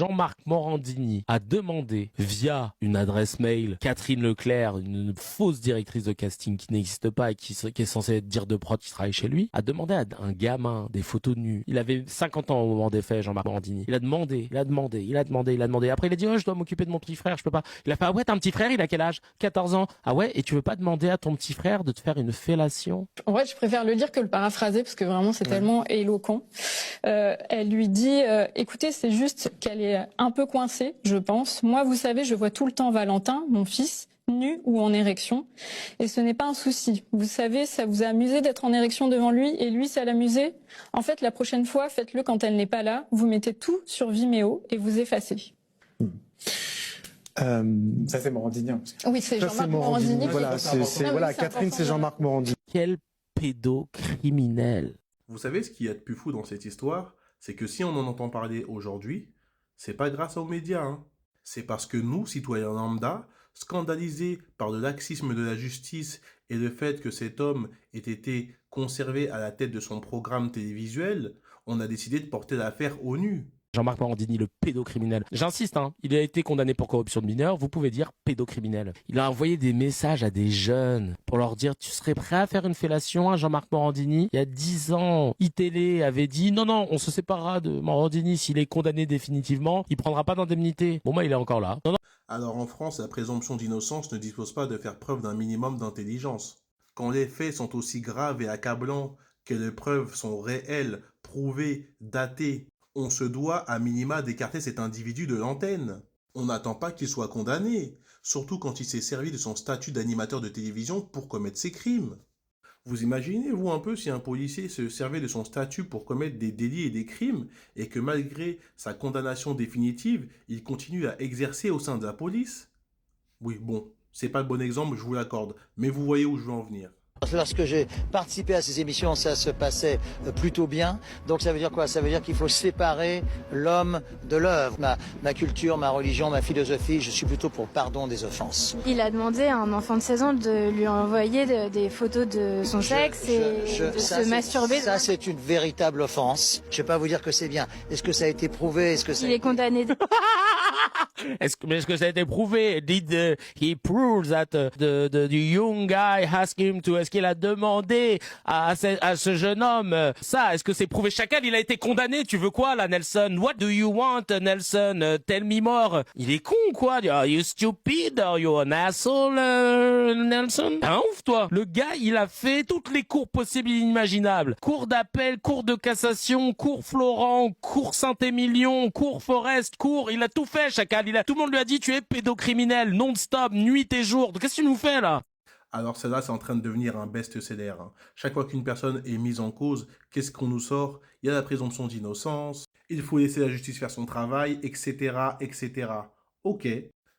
Jean-Marc Morandini a demandé via une adresse mail Catherine Leclerc, une fausse directrice de casting qui n'existe pas et qui est censée être dire de prod qui travaille chez lui, a demandé à un gamin des photos nues. Il avait 50 ans au moment des faits, Jean-Marc Morandini. Il a demandé. Après, il a dit, oh, je dois m'occuper de mon petit frère, je peux pas. Il a fait, ah ouais, t'as un petit frère, il a quel âge? 14 ans. Ah ouais, et tu veux pas demander à ton petit frère de te faire une fellation? En vrai, je préfère le dire que le paraphraser parce que vraiment c'est tellement éloquent. Elle lui dit écoutez, c'est juste qu'elle est un peu coincée, je pense. Moi, vous savez, je vois tout le temps Valentin, mon fils, nu ou en érection, et ce n'est pas un souci. Vous savez, ça vous a amusé d'être en érection devant lui, et lui, ça l'amusait. En fait, la prochaine fois, faites-le quand elle n'est pas là. Vous mettez tout sur Vimeo et vous effacez. Ça c'est Morandini. Oui, c'est Jean-Marc Morandini. Voilà, Catherine, c'est Jean-Marc Morandini. Quel pédocriminel. Vous savez ce qu'il y a de plus fou dans cette histoire? C'est que si on en entend parler aujourd'hui, c'est pas grâce aux médias, hein. C'est parce que nous, citoyens lambda, scandalisés par le laxisme de la justice et le fait que cet homme ait été conservé à la tête de son programme télévisuel, on a décidé de porter l'affaire au nu. Jean-Marc Morandini, le pédocriminel. J'insiste, hein, il a été condamné pour corruption de mineurs, vous pouvez dire pédocriminel. Il a envoyé des messages à des jeunes pour leur dire, tu serais prêt à faire une fellation à Jean-Marc Morandini? Il y a 10 ans, iTélé avait dit, non, on se séparera de Morandini s'il est condamné définitivement, il prendra pas d'indemnité. Bon, il est encore là. Non. Alors en France, la présomption d'innocence ne dispose pas de faire preuve d'un minimum d'intelligence. Quand les faits sont aussi graves et accablants que les preuves sont réelles, prouvées, datées, on se doit à minima d'écarter cet individu de l'antenne. On n'attend pas qu'il soit condamné, surtout quand il s'est servi de son statut d'animateur de télévision pour commettre ses crimes. Vous imaginez, vous, un peu, si un policier se servait de son statut pour commettre des délits et des crimes, et que malgré sa condamnation définitive, il continue à exercer au sein de la police? Oui, bon, c'est pas le bon exemple, je vous l'accorde, mais vous voyez où je veux en venir. Lorsque j'ai participé à ces émissions, ça se passait plutôt bien. Donc ça veut dire quoi? Ça veut dire qu'il faut séparer l'homme de l'œuvre. Ma culture, ma religion, ma philosophie, je suis plutôt pour le pardon des offenses. Il a demandé à un enfant de 16 ans de lui envoyer des photos de son sexe et de se masturber. Ça, c'est une véritable offense. Je ne vais pas vous dire que c'est bien. Est-ce que ça a été prouvé? Il est condamné. Est-ce que ça a été prouvé? Did he prove that the young guy asked him to? Est-ce qu'il a demandé à ce jeune homme ça? Est-ce que c'est prouvé? Chacun, il a été condamné. Tu veux quoi là, Nelson? What do you want, Nelson? Tell me more. Il est con quoi? Are you stupid? Are you an asshole, Nelson? T'es un ouf toi. Le gars, il a fait toutes les cours possibles et inimaginables. Cour d'appel, cour de cassation, cour Florent, cour Saint-Émilion, cour Forest, cour. Il a tout fait, Chacal. Tout le monde lui a dit tu es pédocriminel, non-stop, nuit et jour. Qu'est-ce que tu nous fais là? Alors celle-là, c'est en train de devenir un best-seller, hein. Chaque fois qu'une personne est mise en cause, qu'est-ce qu'on nous sort? Il y a la présomption d'innocence, il faut laisser la justice faire son travail, etc., etc. Ok,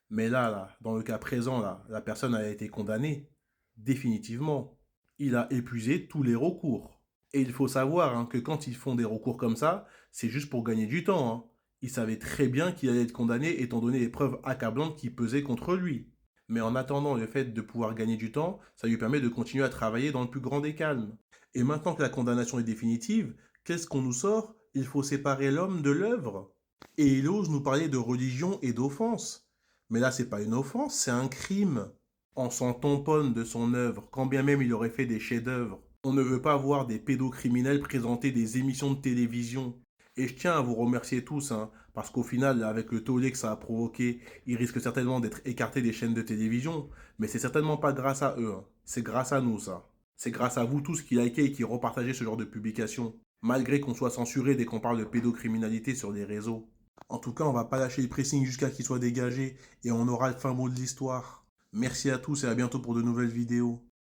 mais là, dans le cas présent, là, la personne a été condamnée, définitivement. Il a épuisé tous les recours. Et il faut savoir, hein, que quand ils font des recours comme ça, c'est juste pour gagner du temps, hein. Il savait très bien qu'il allait être condamné étant donné les preuves accablantes qui pesaient contre lui. Mais en attendant le fait de pouvoir gagner du temps, ça lui permet de continuer à travailler dans le plus grand des calmes. Et maintenant que la condamnation est définitive, qu'est-ce qu'on nous sort? Il faut séparer l'homme de l'œuvre. Et il ose nous parler de religion et d'offense. Mais là, c'est pas une offense, c'est un crime. On s'en tamponne de son œuvre, quand bien même il aurait fait des chefs-d'œuvre. On ne veut pas voir des pédocriminels présenter des émissions de télévision. Et je tiens à vous remercier tous, hein, parce qu'au final, avec le tollé que ça a provoqué, ils risquent certainement d'être écartés des chaînes de télévision, mais c'est certainement pas grâce à eux, hein. C'est grâce à nous, ça. C'est grâce à vous tous qui likez et qui repartagez ce genre de publications, malgré qu'on soit censuré dès qu'on parle de pédocriminalité sur les réseaux. En tout cas, on va pas lâcher le pressing jusqu'à qu'il soit dégagé, et on aura le fin mot de l'histoire. Merci à tous et à bientôt pour de nouvelles vidéos.